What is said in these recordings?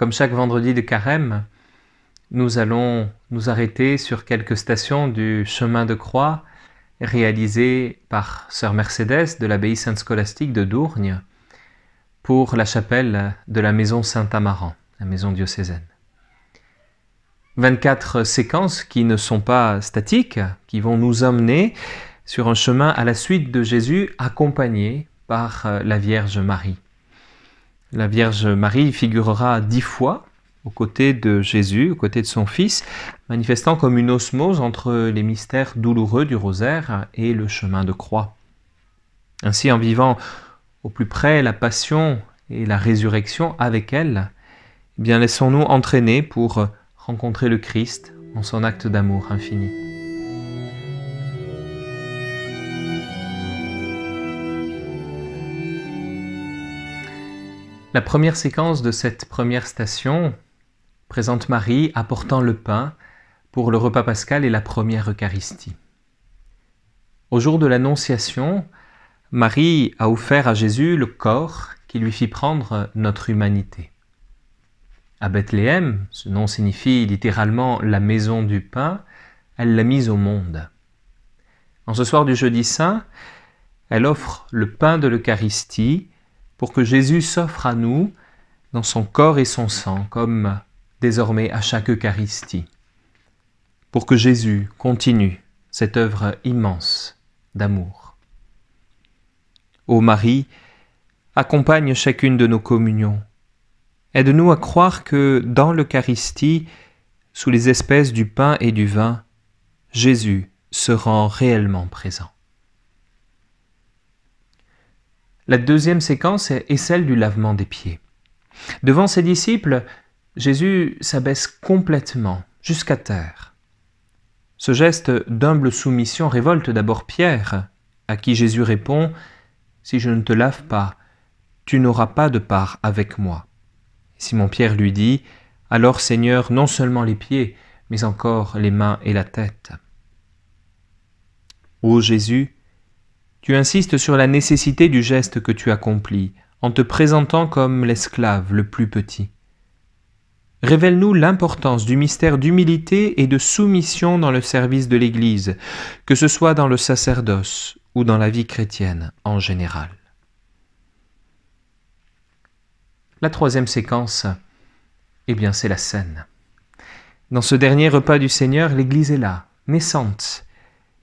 comme chaque vendredi de Carême, nous allons nous arrêter sur quelques stations du chemin de croix réalisé par sœur Mercedes de l'abbaye Sainte-Scolastique de Dourgne pour la chapelle de la maison Saint-Amaran, la maison diocésaine. 24 séquences qui ne sont pas statiques, qui vont nous emmener sur un chemin à la suite de Jésus accompagné par la Vierge Marie. La Vierge Marie figurera 10 fois aux côtés de Jésus, aux côtés de son Fils, manifestant comme une osmose entre les mystères douloureux du rosaire et le chemin de croix. Ainsi, en vivant au plus près la passion et la résurrection avec elle, eh bien laissons-nous entraîner pour rencontrer le Christ en son acte d'amour infini. La première séquence de cette première station présente Marie apportant le pain pour le repas pascal et la première Eucharistie. Au jour de l'Annonciation, Marie a offert à Jésus le corps qui lui fit prendre notre humanité. À Bethléem, ce nom signifie littéralement la maison du pain, elle l'a mise au monde. En ce soir du jeudi saint, elle offre le pain de l'Eucharistie pour que Jésus s'offre à nous dans son corps et son sang, comme désormais à chaque Eucharistie, pour que Jésus continue cette œuvre immense d'amour. Ô Marie, accompagne chacune de nos communions. Aide-nous à croire que dans l'Eucharistie, sous les espèces du pain et du vin, Jésus se rend réellement présent. La deuxième séquence est celle du lavement des pieds. Devant ses disciples, Jésus s'abaisse complètement, jusqu'à terre. Ce geste d'humble soumission révolte d'abord Pierre, à qui Jésus répond « Si je ne te lave pas, tu n'auras pas de part avec moi. » Simon-Pierre lui dit « Alors Seigneur, non seulement les pieds, mais encore les mains et la tête. » Ô Jésus, tu insistes sur la nécessité du geste que tu accomplis, en te présentant comme l'esclave le plus petit. Révèle-nous l'importance du mystère d'humilité et de soumission dans le service de l'Église, que ce soit dans le sacerdoce ou dans la vie chrétienne en général. La troisième séquence, eh bien c'est la scène. Dans ce dernier repas du Seigneur, l'Église est là, naissante,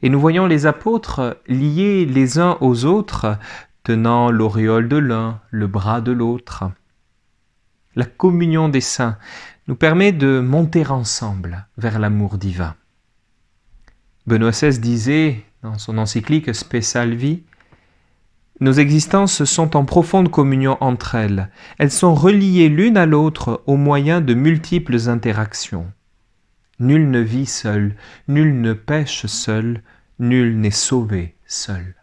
et nous voyons les apôtres liés les uns aux autres, tenant l'auréole de l'un, le bras de l'autre. La communion des saints nous permet de monter ensemble vers l'amour divin. Benoît XVI disait dans son encyclique Spe Salvi, « Nos existences sont en profonde communion entre elles. Elles sont reliées l'une à l'autre au moyen de multiples interactions. Nul ne vit seul, nul ne pêche seul, nul n'est sauvé seul. »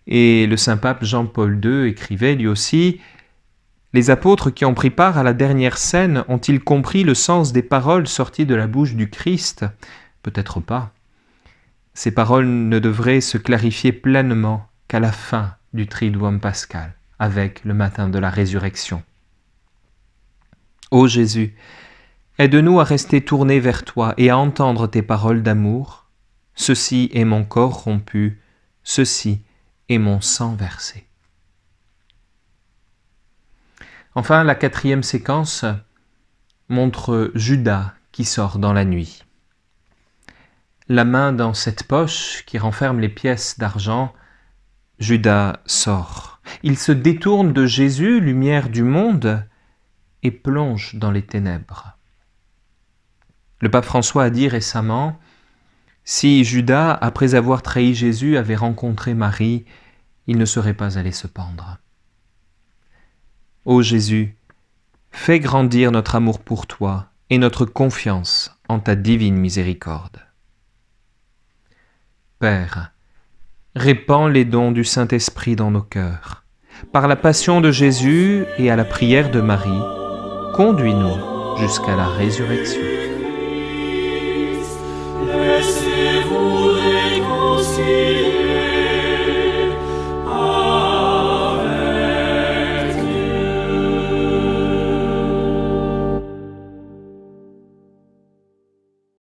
Et le Saint-Pape Jean-Paul II écrivait lui aussi « Les apôtres qui ont pris part à la dernière scène ont-ils compris le sens des paroles sorties de la bouche du Christ ? Peut-être pas. Ces paroles ne devraient se clarifier pleinement qu'à la fin du Triduum pascal, avec le matin de la résurrection. Ô Jésus, aide-nous à rester tournés vers toi et à entendre tes paroles d'amour. Ceci est mon corps rompu, ceci est mon sang versé. Enfin, la quatrième séquence montre Judas qui sort dans la nuit. La main dans cette poche qui renferme les pièces d'argent, Judas sort. Il se détourne de Jésus, lumière du monde, et plonge dans les ténèbres. Le pape François a dit récemment « Si Judas, après avoir trahi Jésus, avait rencontré Marie, il ne serait pas allé se pendre. » Ô Jésus, fais grandir notre amour pour toi et notre confiance en ta divine miséricorde. Père, répands les dons du Saint-Esprit dans nos cœurs. Par la passion de Jésus et à la prière de Marie, conduis-nous jusqu'à la résurrection. Laissez-vous réconcilier.